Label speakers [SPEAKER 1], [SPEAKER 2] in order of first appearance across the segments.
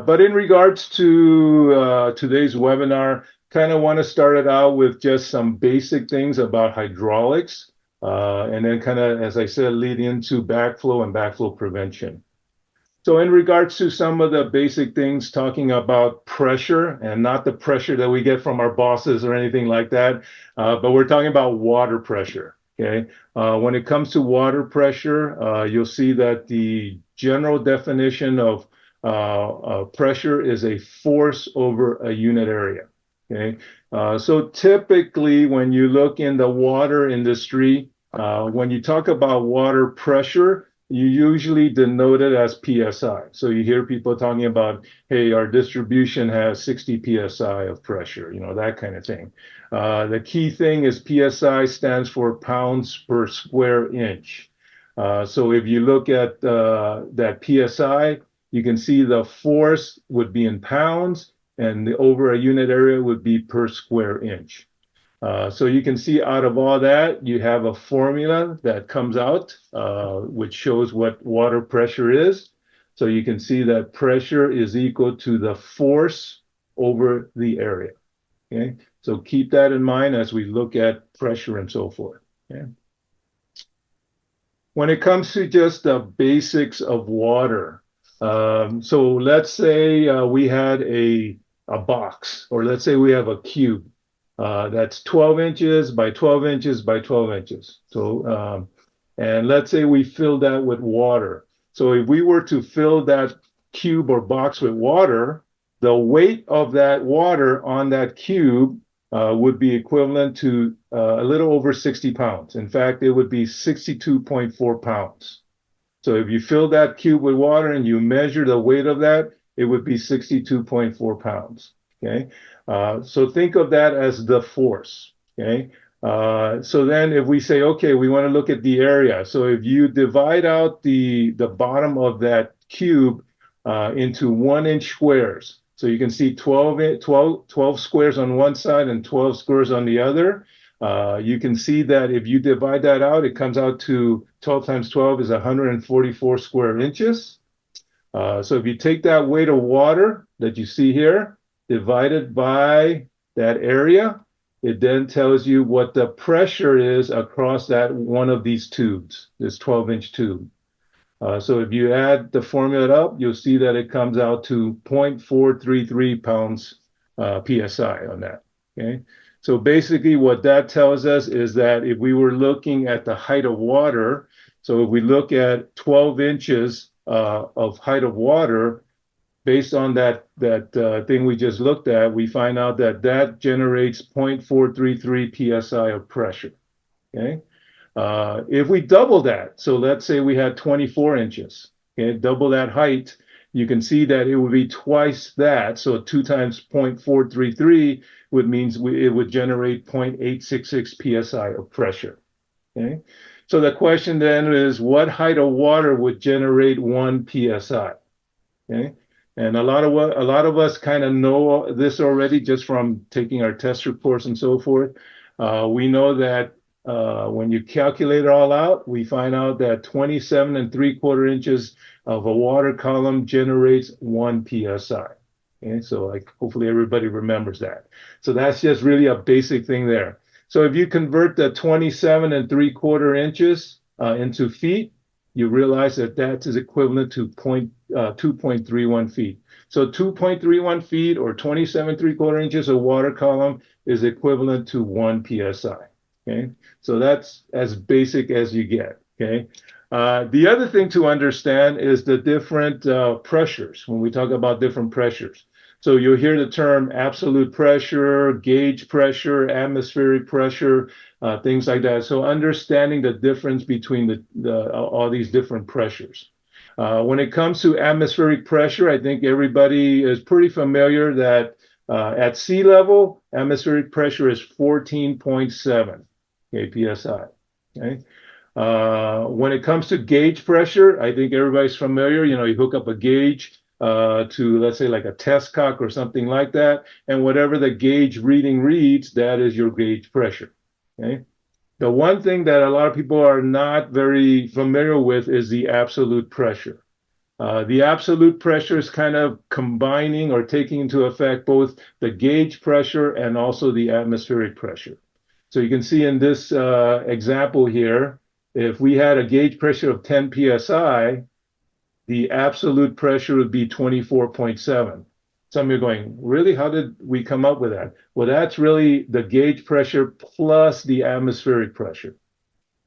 [SPEAKER 1] But in regards to today's webinar, kind of want to start it out with just some basic things about hydraulics, and then kind of, as I said, lead into backflow and backflow prevention. So in regards to some of the basic things, talking about pressure, and not the pressure that we get from our bosses or anything like that, but we're talking about water pressure. Okay, when it comes to water pressure, you'll see that the general definition of pressure is a force over a unit area. Okay, so typically when you look in the water industry, when you talk about water pressure, you usually denote it as PSI. So you hear people talking about, hey, our distribution has 60 PSI of pressure, that kind of thing. The key thing is PSI stands for pounds per square inch. So if you look at that PSI, you can see the force would be in pounds, and the over a unit area would be per square inch. So you can see out of all that, you have a formula that comes out, which shows what water pressure is. So you can see that pressure is equal to the force over the area. Okay, so keep that in mind as we look at pressure and so forth. Okay. When it comes to just the basics of water, so let's say we had a box, or let's say we have a cube. That's 12 inches by 12 inches by 12 inches. So, and let's say we fill that with water. So if we were to fill that cube or box with water, the weight of that water on that cube would be equivalent to a little over 60 pounds. In fact, it would be 62.4 pounds. So if you fill that cube with water and you measure the weight of that, it would be 62.4 pounds. Okay, so think of that as the force. Okay, so then if we say, okay, we want to look at the area. So if you divide out the bottom of that cube into 1-inch squares, so you can see 12 squares on one side and 12 squares on the other. You can see that if you divide that out, it comes out to 12 times 12 is 144 square inches. So if you take that weight of water that you see here, divided by that area, it then tells you what the pressure is across that one of these tubes, this 12-inch tube. So if you add the formula up, you'll see that it comes out to 0.433 pounds PSI on that. Okay, so basically what that tells us is that if we were looking at the height of water, so if we look at 12 inches of height of water, based on that thing we just looked at, we find out that that generates 0.433 psi of pressure. Okay, if we double that, so let's say we had 24 inches, okay, double that height, you can see that it would be twice that. So 2 times 0.433 would means it would generate 0.866 psi of pressure. Okay, so the question then is, what height of water would generate 1 psi? Okay. And a lot of us kind of know this already just from taking our test reports and so forth. We know that when you calculate it all out, we find out that 27 3/4 inches of a water column generates 1 psi. Okay, so hopefully everybody remembers that. So that's just really a basic thing there. So if you convert the 27 3/4 inches into feet, you realize that that is equivalent to 2.31 feet. So 2.31 feet or 27 3/4 inches of water column is equivalent to 1 psi. Okay, so that's as basic as you get. Okay, the other thing to understand is the different pressures when we talk about different pressures. So you'll hear the term absolute pressure, gauge pressure, atmospheric pressure, things like that. So understanding the difference between all these different pressures. When it comes to atmospheric pressure, I think everybody is pretty familiar that at sea level, atmospheric pressure is 14.7 psi. Okay. When it comes to gauge pressure, I think everybody's familiar. You hook up a gauge to, let's say, like a test cock or something like that, and whatever the gauge reading reads, that is your gauge pressure. Okay. The one thing that a lot of people are not very familiar with is the absolute pressure. The absolute pressure is kind of combining or taking into effect both the gauge pressure and also the atmospheric pressure. So you can see in this example here, if we had a gauge pressure of 10 psi, the absolute pressure would be 24.7. Some of you are going, really? How did we come up with that? Well, that's really the gauge pressure plus the atmospheric pressure.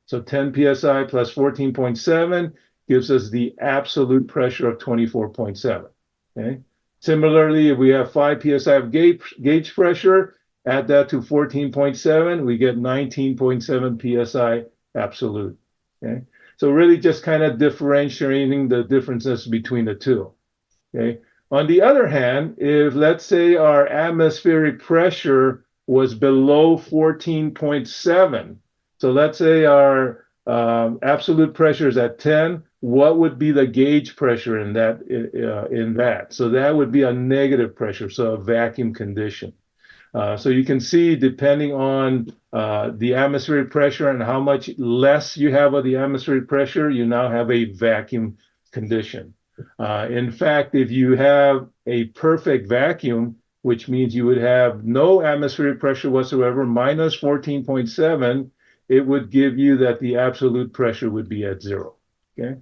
[SPEAKER 1] So 10 psi plus 14.7 gives us the absolute pressure of 24.7. Okay. Similarly, if we have 5 psi of gauge pressure, add that to 14.7, we get 19.7 psi absolute. Okay. So really just kind of differentiating the differences between the two. Okay. On the other hand, if let's say our atmospheric pressure was below 14.7, so let's say our absolute pressure is at 10, what would be the gauge pressure in that? So that would be a negative pressure, so a vacuum condition. So you can see, depending on the atmospheric pressure and how much less you have of the atmospheric pressure, you now have a vacuum condition. In fact, if you have a perfect vacuum, which means you would have no atmospheric pressure whatsoever, minus 14.7, it would give you that the absolute pressure would be at 0. Okay.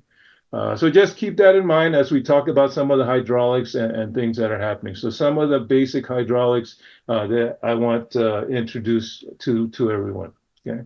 [SPEAKER 1] So just keep that in mind as we talk about some of the hydraulics and things that are happening. So some of the basic hydraulics that I want to introduce to everyone. Okay.